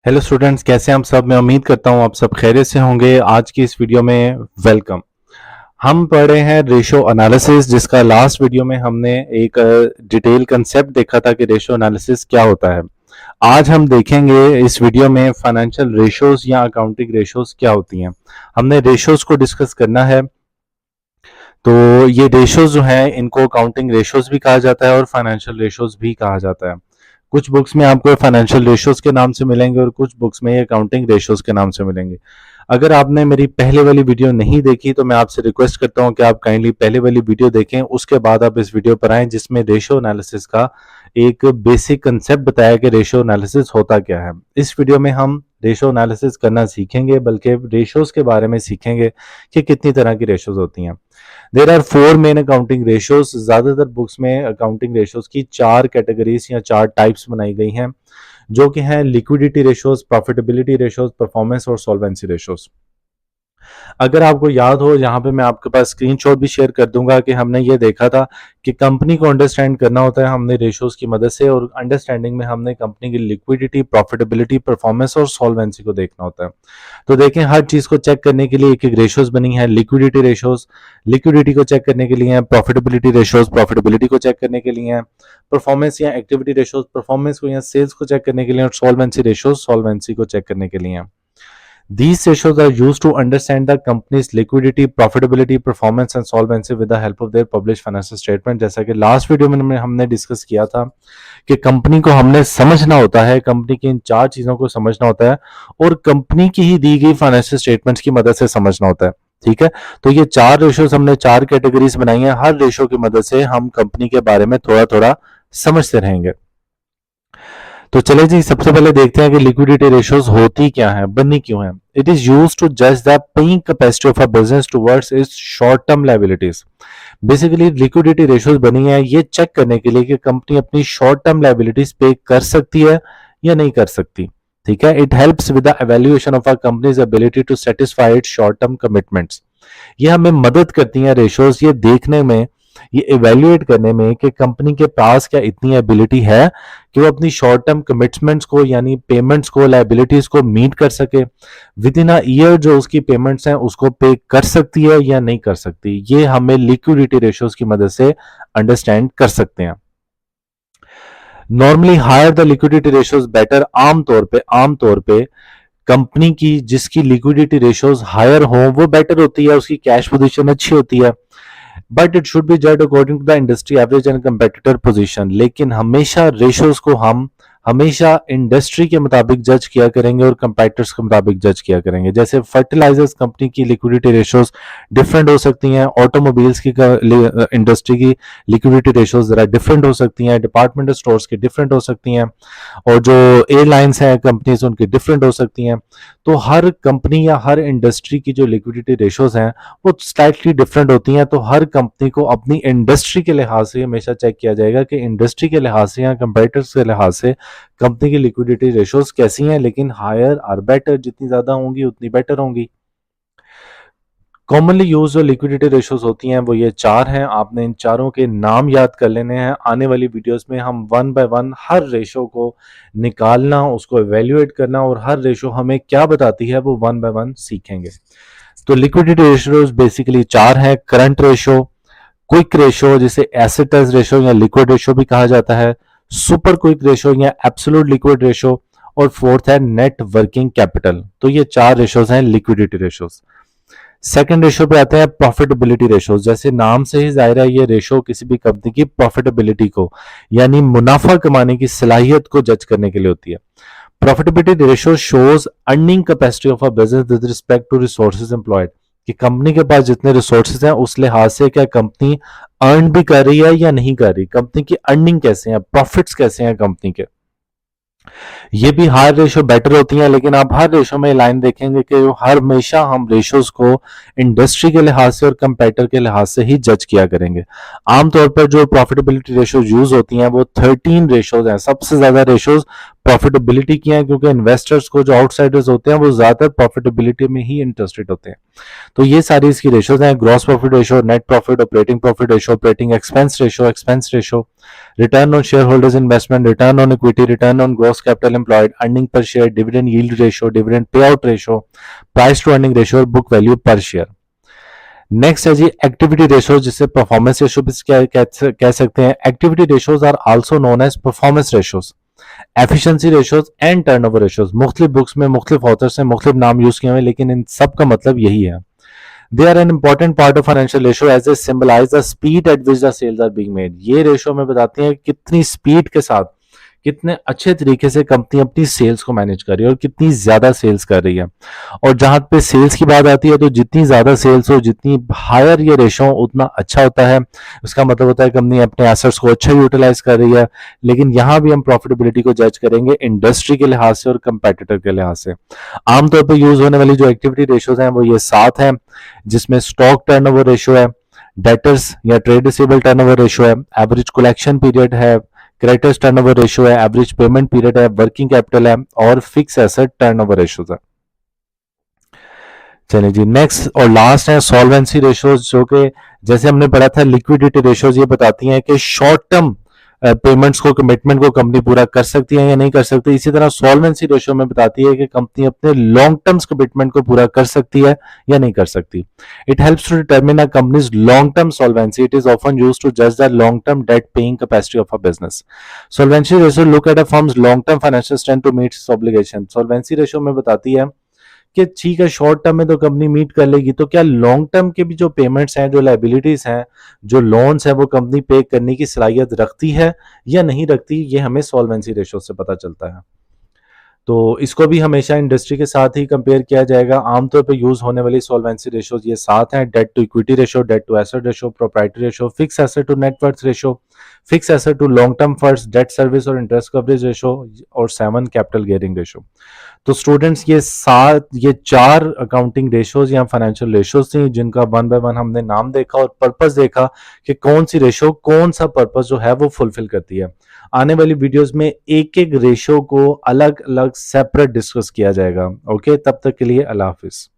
Hello students, कैसे हैं आप सब। मैं उम्मीद करता हूं आप सब खैरियत से होंगे। आज की इस वीडियो में वेलकम। हम पढ़ रहे हैं रेशो एनालिसिस, जिसका लास्ट वीडियो में हमने एक डिटेल कंसेप्ट देखा था कि रेशो एनालिसिस क्या होता है। आज हम देखेंगे इस वीडियो में फाइनेंशियल रेशोज या अकाउंटिंग रेशोज क्या होती हैं। हमने रेशोज को डिस्कस करना है। तो ये रेशोज जो हैं इनको अकाउंटिंग रेशोज भी कहा जाता है और फाइनेंशियल रेशोज भी कहा जाता है। कुछ बुक्स में आपको फाइनेंशियल रेशोज के नाम से मिलेंगे और कुछ बुक्स में ये अकाउंटिंग रेशोज के नाम से मिलेंगे। अगर आपने मेरी पहले वाली वीडियो नहीं देखी तो मैं आपसे रिक्वेस्ट करता हूं कि आप काइंडली पहले वाली वीडियो देखें, उसके बाद आप इस वीडियो पर आएं जिसमें रेशो एनालिसिस का एक बेसिक कंसेप्ट बताया कि रेशो एनालिसिस होता क्या है। इस वीडियो में हम रेशो एनालिसिस करना सीखेंगे, बल्कि रेशोज के बारे में सीखेंगे कि कितनी तरह की रेशोज होती हैं। There are four main accounting ratios. ज्यादातर बुक्स में अकाउंटिंग रेशोज की चार कैटेगरीज या चार टाइप्स बनाई गई हैं, जो कि हैं liquidity ratios, profitability ratios, performance और सॉल्वेंसी रेशोज। अगर आपको याद हो, यहाँ पे मैं आपके पास स्क्रीनशॉट भी शेयर कर दूंगा कि हमने ये देखा था कि कंपनी को अंडरस्टैंड करना होता है हमने रेशोज की मदद से, और अंडरस्टैंडिंग में हमने कंपनी की लिक्विडिटी, प्रॉफिटेबिलिटी, परफॉर्मेंस और सॉल्वेंसी को देखना होता है। तो देखें, हर चीज को चेक करने के लिए एक एक रेशोज बनी है। लिक्विडिटी रेशोज लिक्विडिटी को चेक करने के लिए है, प्रॉफिटेबिलिटी रेशोज प्रॉफिटेबिलिटी को चेक करने के लिए है, परफॉर्मेंस या एक्टिविटी रेशोज परफॉर्मेंस को या सेल्स को चेक करने के लिए, और सॉल्वेंसी रेशोज सॉल्वेंसी को चेक करने के लिए है। These ratios are used to understand the company's liquidity, profitability, performance and solvency with the help of their published financial statement। जैसा कि लास्ट वीडियो में हमने डिस्कस किया था कि कंपनी को हमने समझना होता है, कंपनी की इन चार चीजों को समझना होता है और कंपनी की ही दी गई फाइनेंशियल स्टेटमेंट्स की मदद से समझना होता है। ठीक है, तो ये चार रेशोज हमने चार कैटेगरीज बनाई हैं। हर रेशो की मदद से हम कंपनी के बारे में थोड़ा थोड़ा समझते रहेंगे। तो चले जी, सबसे पहले देखते हैं कि लिक्विडिटी रेशियोज होती क्या है, बननी क्यों है। इट इज यूज्ड टू जज the paying capacity of a business towards it's short term liabilities. Basically liquidity ratios बनी है ये चेक करने के लिए कि कंपनी अपनी शॉर्ट टर्म लायबिलिटीज पे कर सकती है या नहीं कर सकती। ठीक है, it helps with the evaluation of a company's ability to satisfy its short term commitments. ये हमें मदद करती हैं रेशियोज ये देखने में, ये इवेल्युएट करने में कि कंपनी के पास क्या इतनी एबिलिटी है कि वो अपनी शॉर्ट टर्म कमिटमेंट्स को यानी पेमेंट्स को, लायबिलिटीज को मीट कर सके। विद इन अ ईयर जो उसकी पेमेंट्स हैं उसको पे कर सकती है या नहीं कर सकती। ये हमें लिक्विडिटी रेशियोज की मदद से अंडरस्टैंड कर सकते हैं। Normally higher the liquidity ratios better. आमतौर पे कंपनी की जिसकी लिक्विडिटी रेशियोज हायर हो वो बेटर होती है, उसकी कैश पोजीशन अच्छी होती है। बट इट शुड बी जज according to the industry average and competitor position. लेकिन हमेशा रेशियोज को हम हमेशा इंडस्ट्री के मुताबिक जज किया करेंगे और कंपेटिटर्स के मुताबिक जज किया करेंगे। जैसे फर्टिलाइजर्स कंपनी की लिक्विडिटी रेशियोज डिफरेंट हो सकती हैं, ऑटोमोबाइल्स की इंडस्ट्री की लिक्विडिटी रेशियोज जरा डिफरेंट हो सकती हैं, डिपार्टमेंटल स्टोर्स की डिफरेंट हो सकती हैं, और जो एयरलाइंस हैं कंपनीज उनकी डिफरेंट हो सकती हैं। तो हर कंपनी या हर इंडस्ट्री की जो लिक्विडिटी रेशियोज हैं वो स्लाइटली डिफरेंट होती हैं। तो हर कंपनी को अपनी इंडस्ट्री के लिहाज से हमेशा चेक किया जाएगा कि इंडस्ट्री के लिहाज से या कंपेटिटर्स के लिहाज से कंपनी की लिक्विडिटी रेशियोज कैसी हैं। लेकिन हायर और बेटर, जितनी ज्यादा होंगी उतनी बेटर होंगी। कॉमनली यूज जो लिक्विडिटी रेशियोज होती हैं वो ये चार हैं। आपने इन चारों के नाम याद कर लेने हैं। आने वाली वीडियोस में हम one by one her ratio को निकालना, उसको एवेल्युएट करना और हर रेशो हमें क्या बताती है वो वन बाय वन सीखेंगे। तो लिक्विडिटी रेशियोज बेसिकली चार हैं। करंट रेशो, क्विक रेशो जिसे एसेट टर्न्स रेशो या लिक्विड रेशो भी कहा जाता है, सुपर क्विक रेशो या एब्सोल्यूट लिक्विड रेशो, और फोर्थ है नेट वर्किंग कैपिटल। तो ये चार रेशोज हैं लिक्विडिटी रेशोज। सेकंड रेशो पे आते हैं प्रॉफिटेबिलिटी रेशो। जैसे नाम से ही जाहिर है ये रेशो किसी भी कंपनी की प्रॉफिटेबिलिटी को यानी मुनाफा कमाने की सलाहियत को जज करने के लिए होती है। Profitability ratio shows earning capacity of a business with respect to resources employed, कि कंपनी के पास जितने रिसोर्सेज हैं उस लिहाज से क्या कंपनी अर्न भी कर रही है या नहीं कर रही, कंपनी की अर्निंग कैसे है, प्रॉफिट्स कैसे हैं कंपनी के। ये भी हर रेशो बेटर होती हैं। लेकिन आप हर रेशो में लाइन देखेंगे कि हर हमेशा हम रेशोज को इंडस्ट्री के लिहाज से और कंपेटिटर के लिहाज से ही जज किया करेंगे। आमतौर पर जो प्रॉफिटेबिलिटी रेशोज यूज होती हैं वो 13 रेशोज हैं। सबसे ज्यादा रेशोज प्रॉफिटेबिलिटी की हैं, क्योंकि इन्वेस्टर्स को जो आउटसाइडर्स होते हैं वो ज्यादातर प्रॉफिटेबिलिटी में ही इंटरेस्टेड होते हैं। तो ये सारी इसकी रेशोज हैं। Gross profit ratio, net profit ratio, operating expense ratio, return on share holders investment, return on equity, return on gross capital capital employed, earning per share, dividend yield ratio, dividend pay out ratio, price to earning ratio और book value per share. Next है जी activity ratios, जिसे performance ratio भी कह सकते हैं। Activity ratios are also known as performance ratios, efficiency ratios and turnover ratios. मुख्तलिफ books में मुख्तलिफ ऑथर्स ने मुख्तलिफ नाम यूज किए हुए, लेकिन इन सब का मतलब यही है। They are an important part of financial ratio as a symbolise the speed at which the sales are being made. ये रेशो में बताती है कितनी स्पीड के साथ, कितने अच्छे तरीके से कंपनी अपनी सेल्स को मैनेज कर रही है और कितनी ज्यादा सेल्स कर रही है। और जहां पे सेल्स की बात आती है तो जितनी ज्यादा सेल्स हो, जितनी हायर ये रेशो उतना अच्छा होता है। उसका मतलब होता है कंपनी अपने एसेट्स को अच्छा यूटिलाइज कर रही है। लेकिन यहां भी हम प्रॉफिटेबिलिटी को जज करेंगे इंडस्ट्री के लिहाज से और कंपेटिटर के लिहाज से। आमतौर पर यूज होने वाली जो एक्टिविटी रेशोज हैं वो ये 7 हैं, जिसमें स्टॉक टर्नओवर रेशो है, डेटर्स या ट्रेड रिसीवेबल टर्नओवर रेशो है, एवरेज कलेक्शन पीरियड है, क्रेडिटर्स टर्नओवर रेशियो है, एवरेज पेमेंट पीरियड है, वर्किंग कैपिटल है और फिक्स एसेट टर्नओवर रेशियोज है। चलिए जी, नेक्स्ट और लास्ट है सॉल्वेंसी रेशियोज, जो कि जैसे हमने पढ़ा था लिक्विडिटी रेशियोज ये बताती हैं कि शॉर्ट टर्म पेमेंट्स को, कमिटमेंट को कंपनी पूरा कर सकती है या नहीं कर सकती। इसी तरह सॉल्वेंसी रेशियो में बताती है कि कंपनी अपने लॉन्ग टर्म कमिटमेंट को पूरा कर सकती है या नहीं कर सकती। It helps to determine a company's long term solvency. It is often used to जज the long term debt paying capacity of a business. Solvency ratio look at a firm's long term financial strength to meet its obligation. Solvency ratio में बताती है कि ठीक है short term में तो company meet कर लेगी, तो क्या लॉन्ग टर्म के भी जो पेमेंट्स हैं, जो लाइबिलिटीज हैं, जो लोन्स हैं, वो कंपनी पे करने की सलाहियत रखती है या नहीं रखती। ये हमें सॉल्वेंसी रेशो से पता चलता है। तो इसको भी हमेशा इंडस्ट्री के साथ ही कंपेयर किया जाएगा। आमतौर पे यूज होने वाली सॉल्वेंसी रेशोज ये 7 हैं: debt to equity ratio, debt to asset ratio, proprietary ratio, fix asset to net worth ratio, fix asset to long term funds, debt service और इंटरेस्ट कवरेज रेशो और 7 कैपिटल गियरिंग रेशो। तो students ये 4 accounting ratios या financial ratios थी, जिनका 1 bye 1 हमने नाम देखा और पर्पस देखा कि कौन सी रेशो कौन सा पर्पस जो है वो फुलफिल करती है। आने वाली वीडियोस में एक एक रेशो को अलग अलग सेपरेट डिस्कस किया जाएगा। ओके, तब तक के लिए अल्लाह हाफिज।